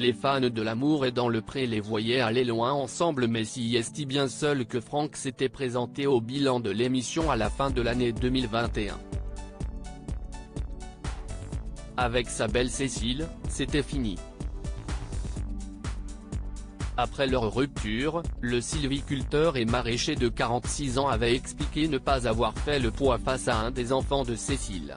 les fans de l'amour et dans le pré les voyaient aller loin ensemble, mais si est bien seul que Franck s'était présenté au bilan de l'émission à la fin de l'année 2021. Avec sa belle Cécile, c'était fini. Après leur rupture, le sylviculteur et maraîcher de 46 ans avait expliqué ne pas avoir fait le poids face à un des enfants de Cécile.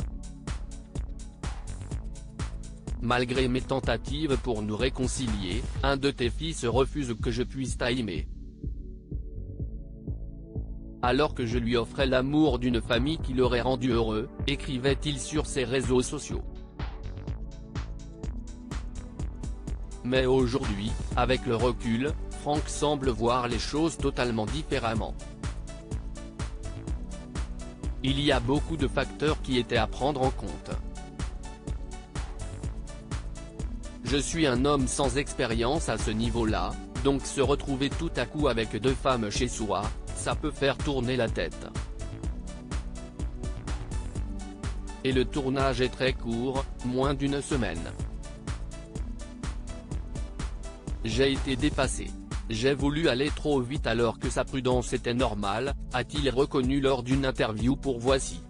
Malgré mes tentatives pour nous réconcilier, un de tes fils refuse que je puisse t'aimer. Alors que je lui offrais l'amour d'une famille qui l'aurait rendu heureux, écrivait-il sur ses réseaux sociaux. Mais aujourd'hui, avec le recul, Franck semble voir les choses totalement différemment. Il y a beaucoup de facteurs qui étaient à prendre en compte. Je suis un homme sans expérience à ce niveau-là, donc se retrouver tout à coup avec deux femmes chez soi, ça peut faire tourner la tête. Et le tournage est très court, moins d'une semaine. J'ai été dépassé. J'ai voulu aller trop vite alors que sa prudence était normale, a-t-il reconnu lors d'une interview pour Voici.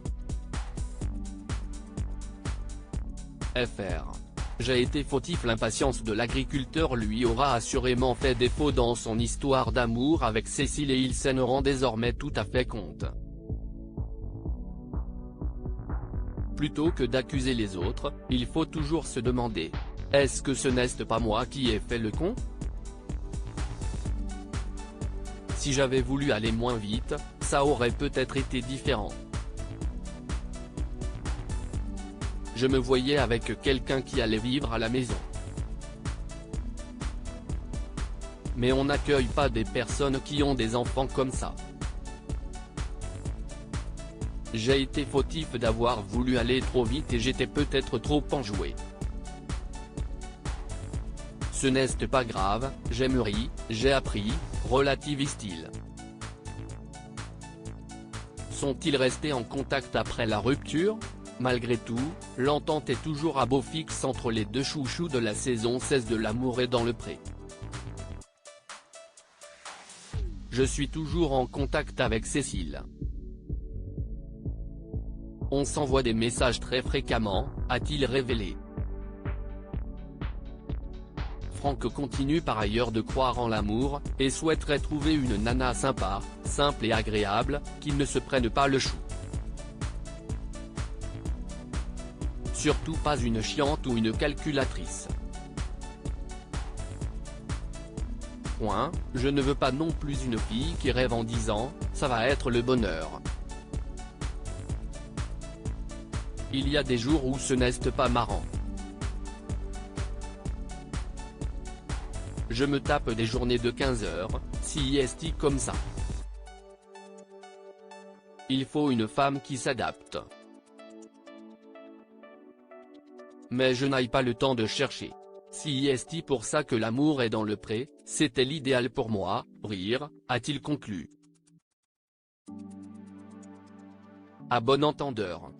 FR. J'ai été fautif. L'impatience de l'agriculteur lui aura assurément fait défaut dans son histoire d'amour avec Cécile et il s'en rend désormais tout à fait compte. Plutôt que d'accuser les autres, il faut toujours se demander: est-ce que ce n'est pas moi qui ai fait le con? Si j'avais voulu aller moins vite, ça aurait peut-être été différent. Je me voyais avec quelqu'un qui allait vivre à la maison. Mais on n'accueille pas des personnes qui ont des enfants comme ça. J'ai été fautif d'avoir voulu aller trop vite et j'étais peut-être trop enjoué. Ce n'est pas grave, j'ai mûri, j'ai appris, relativise-t-il. Sont-ils restés en contact après la rupture? Malgré tout, l'entente est toujours à beau fixe entre les deux chouchous de la saison 16 de L'amour est dans le pré. Je suis toujours en contact avec Cécile. On s'envoie des messages très fréquemment, a-t-il révélé. Franck continue par ailleurs de croire en l'amour, et souhaiterait trouver une nana sympa, simple et agréable, qui ne se prenne pas le chou. Surtout pas une chiante ou une calculatrice. Je ne veux pas non plus une fille qui rêve en disant « ça va être le bonheur ». Il y a des jours où ce n'est pas marrant. Je me tape des journées de 15 heures, si est comme ça. Il faut une femme qui s'adapte. Mais je n'aille pas le temps de chercher. Si est pour ça que L'amour est dans le pré, c'était l'idéal pour moi, rire, a-t-il conclu. À bon entendeur.